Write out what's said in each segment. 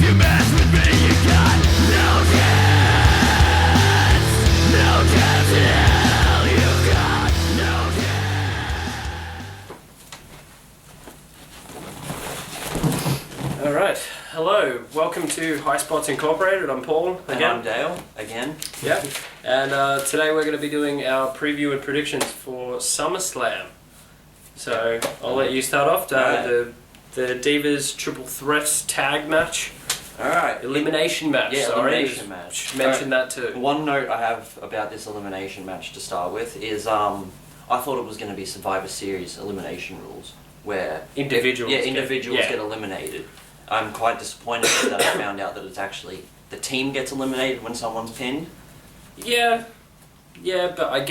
Alright, hello, welcome to High Spots Incorporated. I'm Paul again. And I'm Dale, again. Yeah, and today we're going to be doing our preview and predictions for Summerslam. So I'll let you start off. The Divas Triple Threat Tag Match. Alright. Elimination match, yeah, sorry. elimination match. Mention that too. One note I have about this elimination match to start with is I thought it was going to be Survivor Series elimination rules, where individuals get eliminated. I'm quite disappointed that I found out that it's actually the team gets eliminated when someone's pinned. Yeah, but I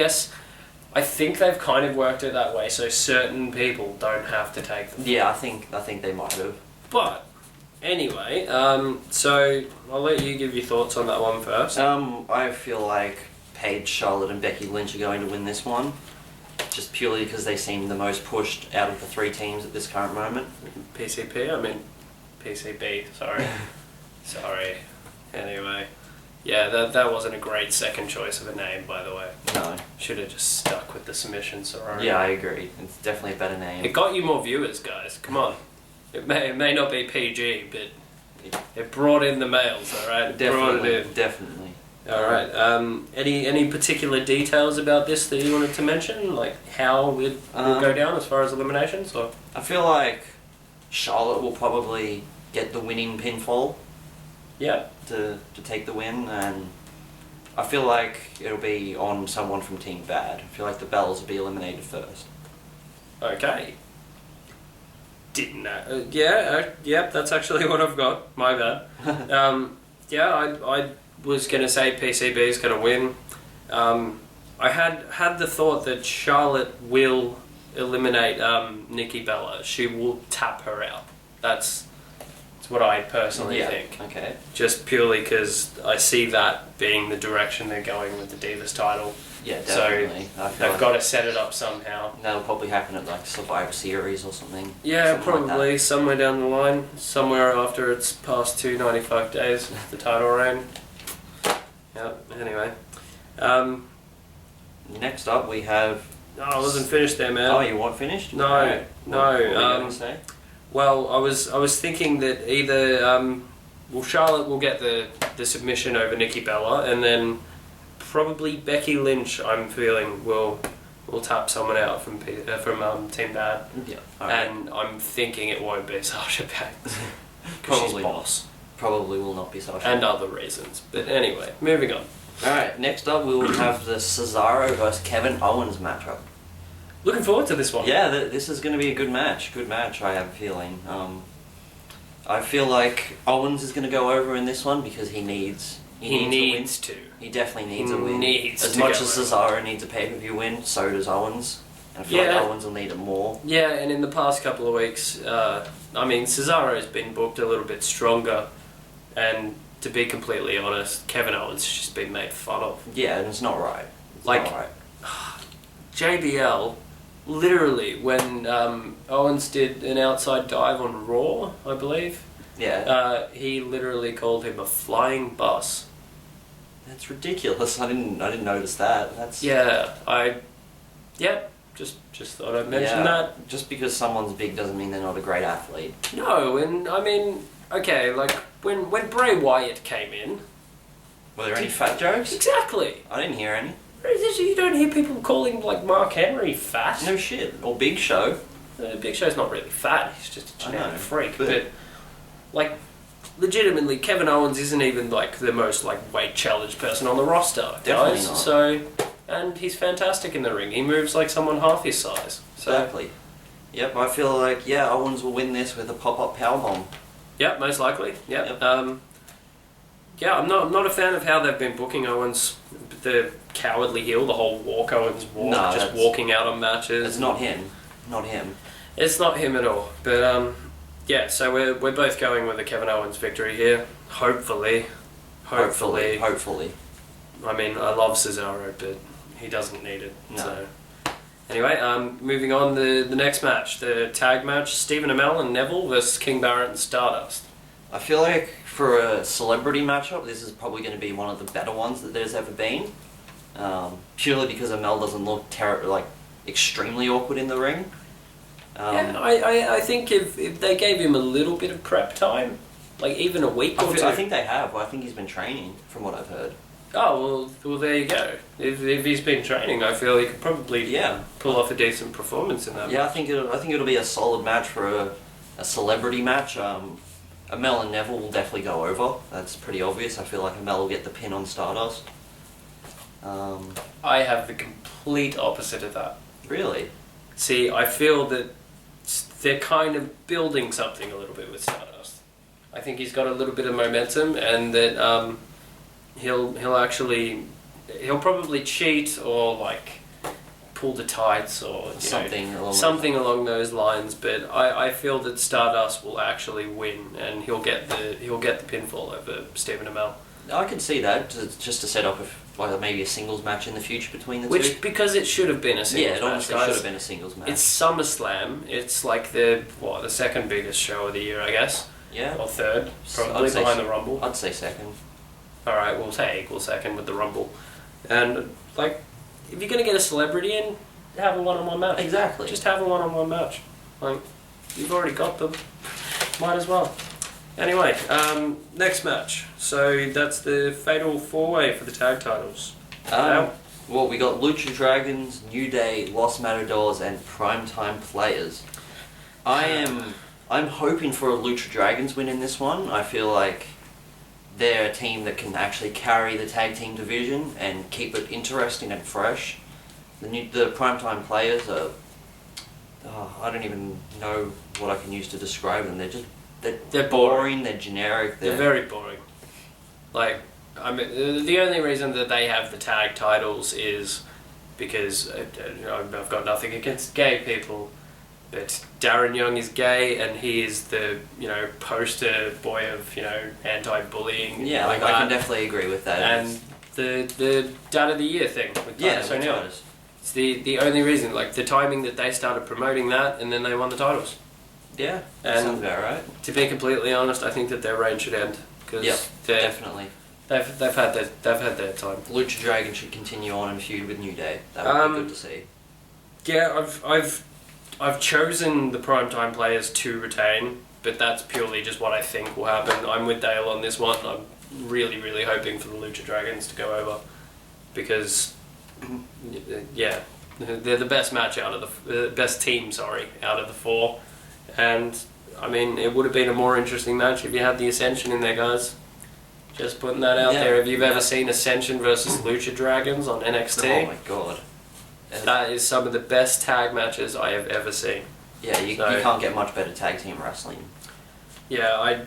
think they've kind of worked it that way, so certain people don't have to take them. Yeah, I think they might have. But anyway, so I'll let you give your thoughts on that one first. I feel like Paige, Charlotte, and Becky Lynch are going to win this one, just purely because they seem the most pushed out of the three teams at this current moment. PCP, I mean PCB. Sorry. Anyway. Yeah, that wasn't a great second choice of a name, by the way. No. Should have just stuck with the submission sorority. Yeah, I agree. It's definitely a better name. It got you more viewers, guys. Come on. It may not be PG, but it brought in the males, alright? Definitely. Alright. Any particular details about this that you wanted to mention? Like how it will go down as far as eliminations? Or? I feel like Charlotte will probably get the winning pinfall. Yeah. To take the win, and I feel like it'll be on someone from Team Bad. I feel like the Bells will be eliminated first. Okay. Didn't know. Yeah, that's actually what I've got. My bad. I was going to say PCB is going to win. I had the thought that Charlotte will eliminate Nikki Bella. She will tap her out. That's what I personally think. Okay. Just purely because I see that being the direction they're going with the Divas title. Yeah, definitely. So they've got to set it up somehow. That'll probably happen at like Survivor Series or something. Yeah, something probably like somewhere down the line, somewhere after it's past 295 days, the title reign. Yeah. Anyway, next up we have. No, I wasn't finished there, man. Oh, you weren't finished? No, right. no. What were you going to say? Well, I was thinking that either Charlotte will get the submission over Nikki Bella, and then probably Becky Lynch, I'm feeling, will tap someone out from Team Bad. Yeah. Right. And I'm thinking it won't be Sasha Banks. Probably she's boss. Probably will not be Sasha. And other reasons. But anyway, moving on. Alright, next up we will have the Cesaro versus Kevin Owens matchup. Looking forward to this one. Yeah, this is going to be a good match. Good match, I have a feeling. I feel like Owens is going to go over in this one because he needs to. He definitely needs a win. As much as Cesaro needs a pay-per-view win, so does Owens. And I feel like Owens will need it more. Yeah, and in the past couple of weeks, Cesaro's been booked a little bit stronger, and to be completely honest, Kevin Owens has just been made fun of. Yeah, and it's not right. It's not right. JBL, literally, when Owens did an outside dive on Raw, I believe, he literally called him a flying bus. That's ridiculous. I didn't notice that. That's just thought I'd mention that. Just because someone's big doesn't mean they're not a great athlete. No, and I mean, okay, like when Bray Wyatt came in, were there any fat jokes? Exactly. I didn't hear any. You don't hear people calling like Mark Henry fat. No shit. Or Big Show. Big Show's not really fat. He's just a genetic freak. But like, legitimately, Kevin Owens isn't even like the most like weight challenged person on the roster. Definitely not. So, and he's fantastic in the ring. He moves like someone half his size. So. Exactly. Yep. I feel like Owens will win this with a pop-up powerbomb. Yep, most likely. Yep. I'm not a fan of how they've been booking Owens. The cowardly heel, the whole walk Owens walk, just walking out on matches. It's not him. Not him. It's not him at all. But so we're both going with a Kevin Owens victory here. Hopefully. I mean, I love Cesaro, but he doesn't need it. No. So anyway, moving on, the next match, the tag match, Stephen Amell and Neville versus King Barrett and Stardust. I feel like for a celebrity matchup, this is probably going to be one of the better ones that there's ever been. Purely because Amel doesn't look extremely awkward in the ring. Yeah, I think if they gave him a little bit of prep time, like even a week or two. I think they have. I think he's been training, from what I've heard. Oh, well there you go. If he's been training, I feel he could probably pull off a decent performance in that match. I think it'll be a solid match for a celebrity match. Amel and Neville will definitely go over. That's pretty obvious. I feel like Amel will get the pin on Stardust. I have the complete opposite of that. Really? See, I feel that they're kind of building something a little bit with Stardust. I think he's got a little bit of momentum, and that he'll probably cheat or like pull the tights or something along those lines. But I feel that Stardust will actually win, and he'll get the pinfall over Stephen Amell. I could see that, just to set up maybe a singles match in the future between the two. Because it should have been a singles match. Yeah, it honestly should have been a singles match. It's SummerSlam. It's like the second biggest show of the year, I guess. Yeah. Or third, probably behind the Rumble. I'd say second. Alright, we'll say equal second with the Rumble. And, like, if you're going to get a celebrity in, have a one-on-one match. Exactly. Just have a one-on-one match. Like, you've already got them. Might as well. Anyway, next match. So that's the Fatal 4-Way for the tag titles. Well, we got Lucha Dragons, New Day, Los Matadors, and Primetime Players. I'm hoping for a Lucha Dragons win in this one. I feel like they're a team that can actually carry the tag team division and keep it interesting and fresh. The Primetime Players are... I don't even know what I can use to describe them. They're boring, they're generic. They're very boring. Like, I mean, the only reason that they have the tag titles is because I've got nothing against gay people, but Darren Young is gay and he is the poster boy of anti-bullying. Yeah, I can definitely agree with that. And the Dad of the Year thing with Titus O'Neil. It's the only reason. Like the timing that they started promoting that, and then they won the titles. Yeah, that sounds about right. To be completely honest, I think that their reign should end because definitely they've had their time. Lucha Dragon should continue on and feud with New Day. That would be good to see. Yeah, I've chosen the Primetime Players to retain, but that's purely just what I think will happen. I'm with Dale on this one. I'm really, really hoping for the Lucha Dragons to go over because they're the best match out of the best team. Out of the four. And, I mean, it would have been a more interesting match if you had the Ascension in there, guys. Just putting that out there. If you've ever seen Ascension versus Lucha Dragons on NXT... Oh my god. That is some of the best tag matches I have ever seen. Yeah, you can't get much better tag team wrestling. Yeah,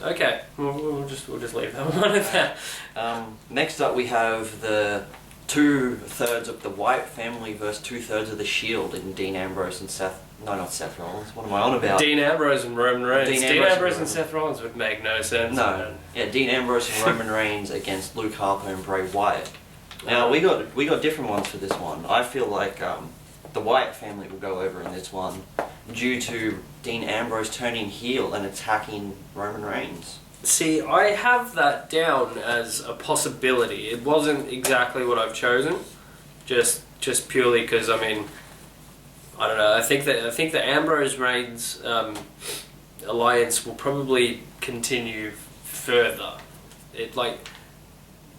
Okay, we'll just leave that one at that. Next up we have the 2/3 of the Wyatt family versus 2/3 of the Shield in Dean Ambrose and not Seth Rollins. What am I on about? Dean Ambrose and Roman Reigns. Dean Ambrose and Seth Rollins would make no sense. No. Man. Yeah, Dean Ambrose and Roman Reigns against Luke Harper and Bray Wyatt. Now we got different ones for this one. I feel like the Wyatt family will go over in this one due to Dean Ambrose turning heel and attacking Roman Reigns. See, I have that down as a possibility. It wasn't exactly what I've chosen, just purely because I mean, I don't know. I think the Ambrose Reigns alliance will probably continue further.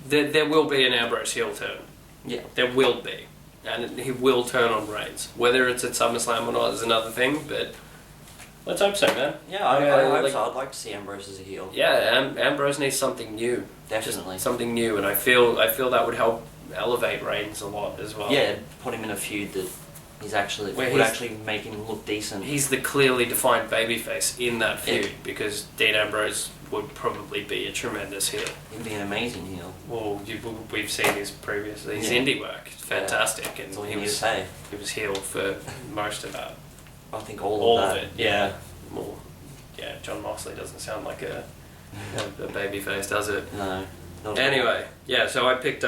There will be an Ambrose heel turn. Yeah, there will be, and he will turn on Reigns. Whether it's at SummerSlam or not is another thing, but. Let's hope so, man. Yeah, I hope so. I'd like to see Ambrose as a heel. Yeah, Ambrose needs something new. Definitely. Just something new, and I feel that would help elevate Reigns a lot as well. Yeah, put him in a feud that would actually make him look decent. He's the clearly defined babyface in that feud because Dean Ambrose would probably be a tremendous heel. He'd be an amazing heel. Well, we've seen his indie work. It's fantastic, and he was heel for most of that. I think all of it. Yeah. Well, yeah. John Moxley doesn't sound like a babyface, does it? No. Not anyway, so I picked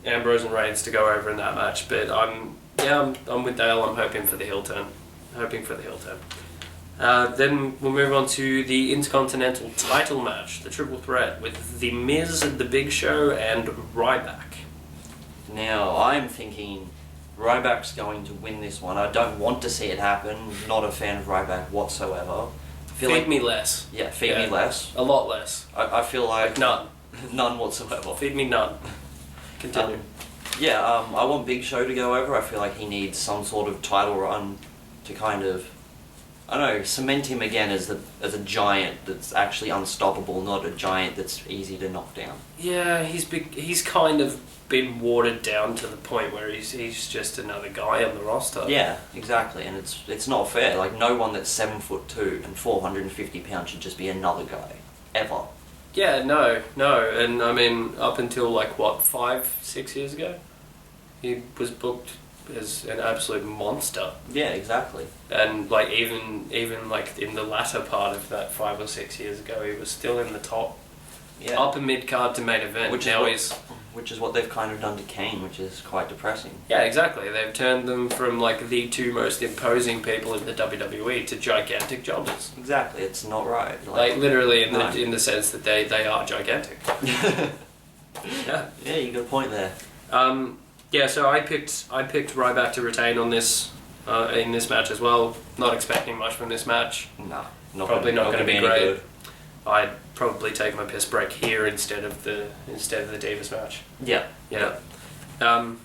Ambrose and Reigns to go over in that match, but I'm with Dale. I'm hoping for the heel turn. Then we'll move on to the Intercontinental title match, the triple threat with The Miz, The Big Show, and Ryback. Now, I'm thinking Ryback's going to win this one. I don't want to see it happen. Not a fan of Ryback whatsoever. Feed me less. Yeah, feed me less. A lot less. I feel like none. None whatsoever. Feed me none. Continue. I want Big Show to go over. I feel like he needs some sort of title run to kind of, I don't know, cement him again as a giant that's actually unstoppable, not a giant that's easy to knock down. Yeah, he's kind of been watered down to the point where he's just another guy on the roster. Yeah, exactly, and it's not fair. Like, no one that's 7'2" and 450 pounds should just be another guy ever. Yeah, no, and I mean, up until like what, 5-6 years ago, he was booked as an absolute monster. Yeah, exactly. And like even like in the latter part of that 5 or 6 years ago, he was still in the top, upper mid card to main event. Which is what they've kind of done to Kane, which is quite depressing. Yeah, exactly. They've turned them from like the two most imposing people in the WWE to gigantic jobbers. Exactly, it's not right. Like literally in the sense that they are gigantic. Yeah. Yeah, you got a point there. So I picked Ryback to retain on this in this match as well. Not expecting much from this match. No, probably not going to be great. Good. I'd probably take my piss break here instead of the Davis match. Yeah. I'm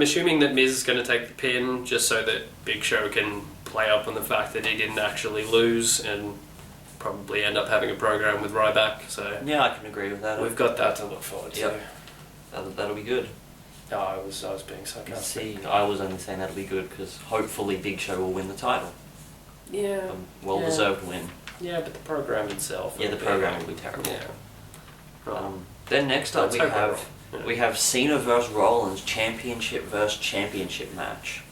assuming that Miz is going to take the pin just so that Big Show can play up on the fact that he didn't actually lose and probably end up having a program with Ryback. So yeah, I can agree with that. We've got that to look forward to. Yep. That'll be good. Oh, I was being sarcastic. See, I was only saying that'll be good because hopefully Big Show will win the title. Yeah. Well-deserved win. Yeah, but the program itself. Yeah, the program will be terrible. Yeah. Right. Then next up we have Cena vs Rollins championship versus championship match.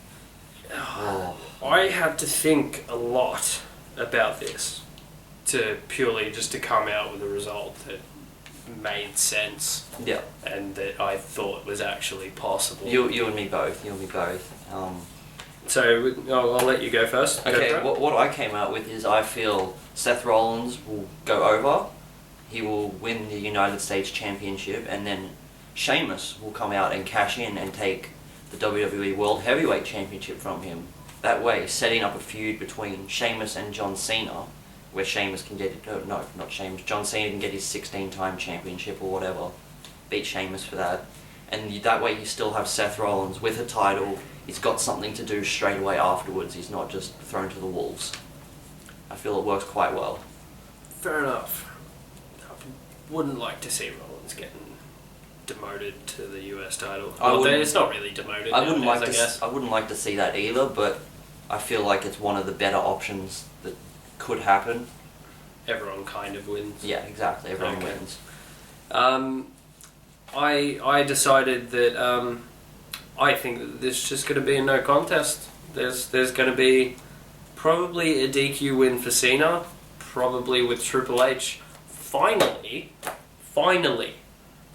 I had to think a lot about this to come out with a result that made sense. Yeah. And that I thought was actually possible. You and me both. So I'll let you go first. Okay, what I came out with is I feel Seth Rollins will go over, he will win the United States Championship, and then Sheamus will come out and cash in and take the WWE World Heavyweight Championship from him. That way, setting up a feud between Sheamus and John Cena, where Sheamus can get John Cena can get his 16-time championship or whatever, beat Sheamus for that, and that way you still have Seth Rollins with a title. He's got something to do straight away afterwards. He's not just thrown to the wolves. I feel it works quite well. Fair enough. I wouldn't like to see Rollins getting demoted to the US title. It's not really demoted. I wouldn't like to see that either, but I feel like it's one of the better options that could happen. Everyone kind of wins. Yeah, exactly. Everyone wins. I decided that I think that there's just going to be a no contest. There's going to be probably a DQ win for Cena, probably with Triple H finally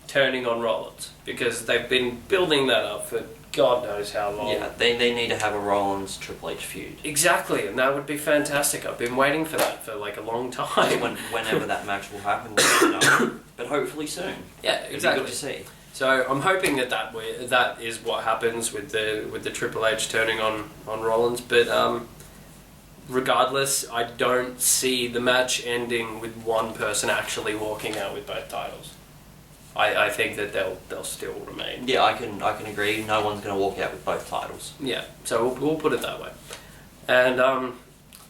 turning on Rollins, because they've been building that up for God knows how long. Yeah, they need to have a Rollins Triple H feud. Exactly, and that would be fantastic. I've been waiting for that for like a long time. Whenever that match will happen, but hopefully soon. Yeah, exactly. It'd be good to see. So I'm hoping that is what happens with the Triple H turning on Rollins. But regardless, I don't see the match ending with one person actually walking out with both titles. I think that they'll still remain. Yeah, I can agree. No one's going to walk out with both titles. Yeah, so we'll put it that way. And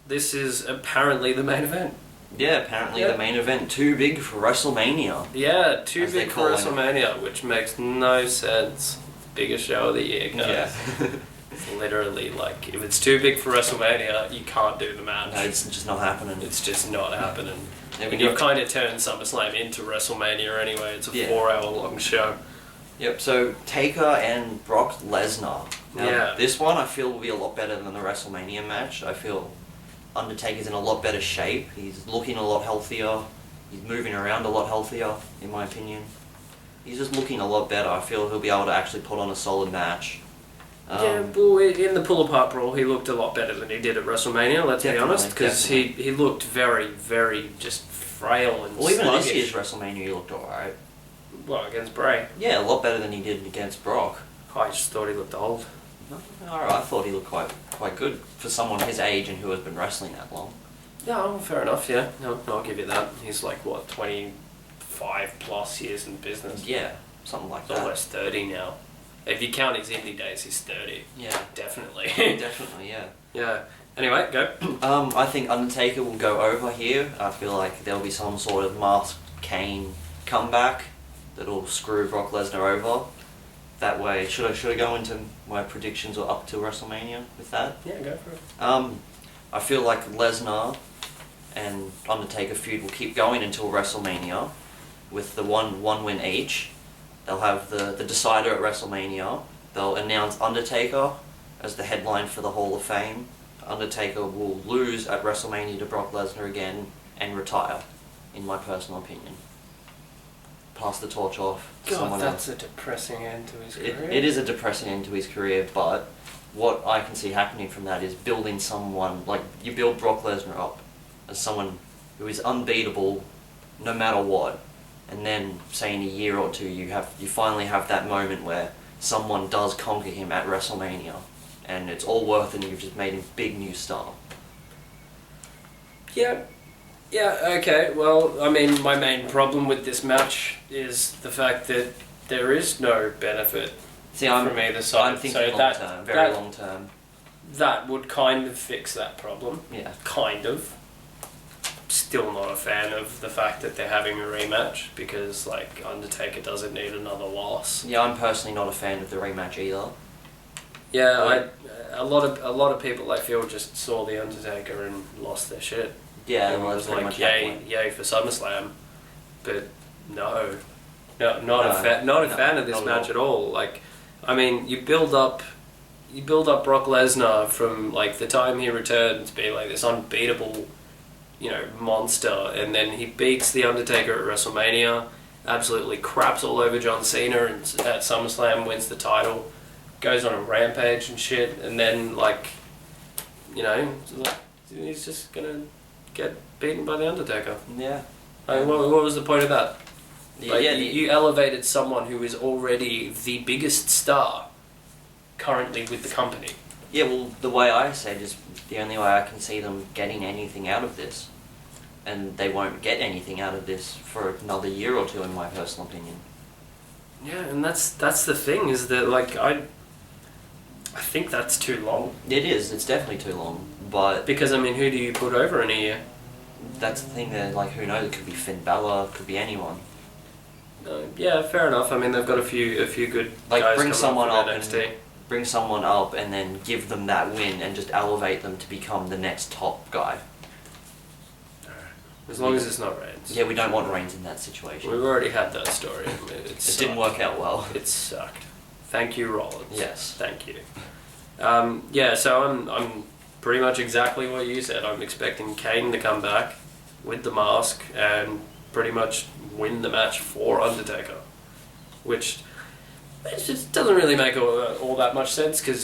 this is apparently the main event. Yeah, apparently the main event. Too big for WrestleMania. Yeah, too big for WrestleMania, which makes no sense. Biggest show of the year, guys. Yeah. It's literally like, if it's too big for WrestleMania, you can't do the match. No, it's just not happening. It's just not happening. And you've kind of turned SummerSlam into WrestleMania anyway. It's a 4-hour-long show. Yep, so Taker and Brock Lesnar. Now, this one I feel will be a lot better than the WrestleMania match. I feel Undertaker's in a lot better shape. He's looking a lot healthier. He's moving around a lot healthier, in my opinion. He's just looking a lot better. I feel he'll be able to actually put on a solid match. Well, in the pull-apart brawl, he looked a lot better than he did at WrestleMania, let's be honest, because he looked very, very just frail and even sluggish. this year's WrestleMania, he looked alright. Well, against Bray? Yeah, a lot better than he did against Brock. I just thought he looked old. Alright, I thought he looked quite good for someone his age and who has been wrestling that long. Yeah, well, fair enough, yeah. No, I'll give you that. He's like, 25 plus years in business? Yeah, something like that. Almost 30 now. If you count his indie days, he's 30. Yeah. Definitely. Definitely, yeah. Yeah. Anyway, go. I think Undertaker will go over here. I feel like there'll be some sort of masked Kane comeback that'll screw Brock Lesnar over. That way, should I go into my predictions or up to WrestleMania with that? Yeah, go for it. I feel like Lesnar and Undertaker feud will keep going until WrestleMania with the one win each. They'll have the decider at WrestleMania. They'll announce Undertaker as the headline for the Hall of Fame. Undertaker will lose at WrestleMania to Brock Lesnar again and retire, in my personal opinion. Pass the torch off to someone else. That's a depressing end to his career. It is a depressing end to his career, but what I can see happening from that is building someone, like you build Brock Lesnar up as someone who is unbeatable no matter what. And then, say in a year or two, you finally have that moment where someone does conquer him at WrestleMania, and it's all worth it, and you've just made him big new star. Yeah, okay. Well, I mean, my main problem with this match is the fact that there is no benefit from either side. I'm thinking long term, very long term. That would kind of fix that problem. Yeah. Kind of. Still not a fan of the fact that they're having a rematch because, like, Undertaker doesn't need another loss. Yeah, I'm personally not a fan of the rematch either. Yeah, a lot of people I feel just saw the Undertaker and lost their shit. Yeah, it was like yay for SummerSlam, but not a fan of this match at all. Like, I mean, you build up Brock Lesnar from like the time he returned to be like this unbeatable, monster, and then he beats the Undertaker at WrestleMania, absolutely craps all over John Cena, and at SummerSlam wins the title, goes on a rampage and shit, and then he's just gonna get beaten by the Undertaker. Yeah. What was the point of that? You elevated someone who is already the biggest star currently with the company. Yeah, well, the way I say it is the only way I can see them getting anything out of this. And they won't get anything out of this for another year or two, in my personal opinion. Yeah, and that's the thing, is that, like, I think that's too long. It is, it's definitely too long, but... Because, I mean, who do you put over in a year? That's the thing, that, like, who knows, it could be Finn Balor, it could be anyone. Yeah, fair enough. I mean, they've got a few good guys bring someone up NXT. Bring someone up and then give them that win and just elevate them to become the next top guy. As long as it's not Reigns. Yeah, we don't want Reigns in that situation. We've already had that story. It didn't work out well. It sucked. Thank you, Rollins. Yes. Thank you. So I'm pretty much exactly what you said. I'm expecting Kane to come back with the mask and pretty much win the match for Undertaker, which it just doesn't really make all that much sense because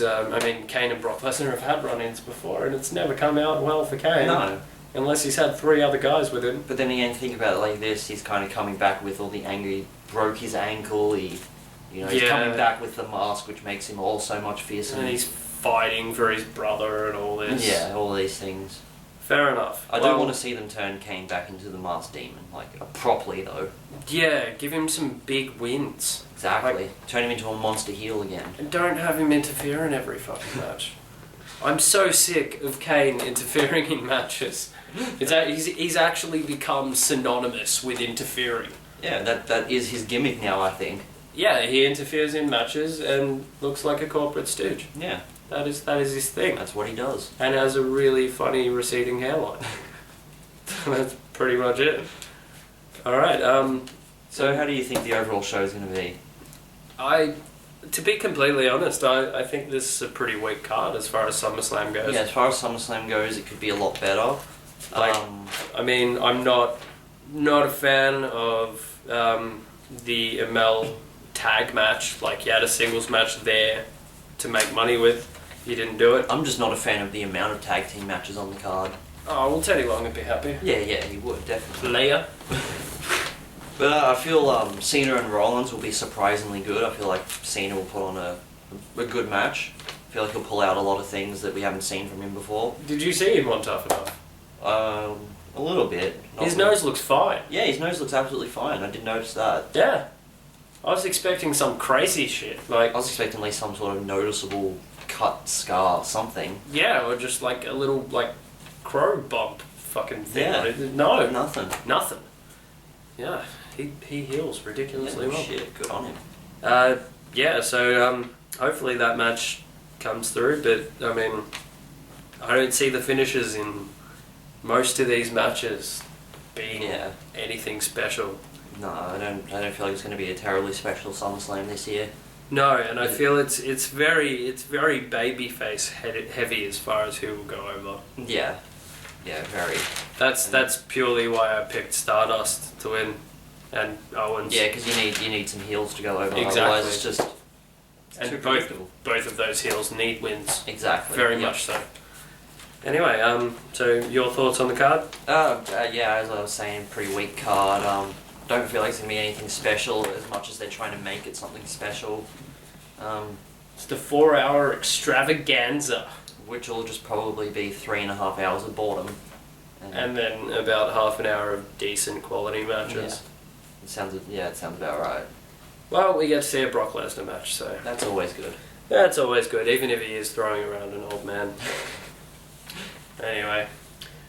Kane and Brock Lesnar have had run-ins before and it's never come out well for Kane. No. Unless he's had 3 other guys with him. But then again, think about it like this, he's kind of coming back with all the anger, he broke his ankle, he's coming back with the mask, which makes him all so much fiercer. And he's fighting for his brother and all this. Yeah, all these things. Fair enough. I do want to see them turn Kane back into the masked demon, properly though. Yeah, give him some big wins. Exactly. Turn him into a monster heel again. And don't have him interfere in every fucking match. I'm so sick of Kane interfering in matches. He's actually become synonymous with interfering. Yeah, that is his gimmick now, I think. Yeah, he interferes in matches and looks like a corporate stooge. Yeah. That is his thing. That's what he does. And has a really funny receding hairline. That's pretty much it. Alright, So how do you think the overall show is going to be? To be completely honest, I think this is a pretty weak card as far as SummerSlam goes. Yeah, as far as SummerSlam goes, it could be a lot better. I'm not a fan of the ML tag match. Like, you had a singles match there, to make money with. You didn't do it. I'm just not a fan of the amount of tag team matches on the card. Oh, well, Teddy Long would be happy. Yeah, he would, definitely. Player. But I feel Cena and Rollins will be surprisingly good. I feel like Cena will put on a good match. I feel like he'll pull out a lot of things that we haven't seen from him before. Did you see him on Tough Enough? A little bit. His nose looks fine. Yeah, his nose looks absolutely fine. I did notice that. Yeah. I was expecting some crazy shit. I was expecting at least some sort of noticeable cut, scar, something. Yeah, or just like a little crow bump fucking thing. Yeah. No. Nothing. Yeah, he heals ridiculously well. Shit, good on him. So hopefully that match comes through, but I mean, I don't see the finishes in most of these matches being anything special. No, I don't feel like it's going to be a terribly special SummerSlam this year. No, and I feel it's very babyface heavy as far as who will go over. Yeah, very. That's purely why I picked Stardust to win, and Owens. Yeah, because you need some heels to go over. Exactly. Otherwise, it's just and both of those heels need wins. Exactly. Very much so. Anyway, so your thoughts on the card? Yeah, as I was saying, pretty weak card. Don't feel like it's going to be anything special as much as they're trying to make it something special. It's the 4-hour extravaganza. Which will just probably be 3.5 hours of boredom. And then about half an hour of decent quality matches. Yeah. It sounds about right. Well, we get to see a Brock Lesnar match, so... That's always good. That's always good, even if he is throwing around an old man. Anyway,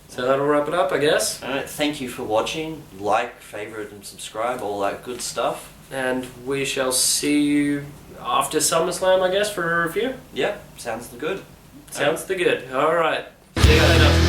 so that'll wrap it up, I guess. Alright, thank you for watching. Like, favourite and subscribe, all that good stuff. And we shall see you after SummerSlam, I guess, for a review. Yeah, sounds good. Sounds good. Alright. See you later.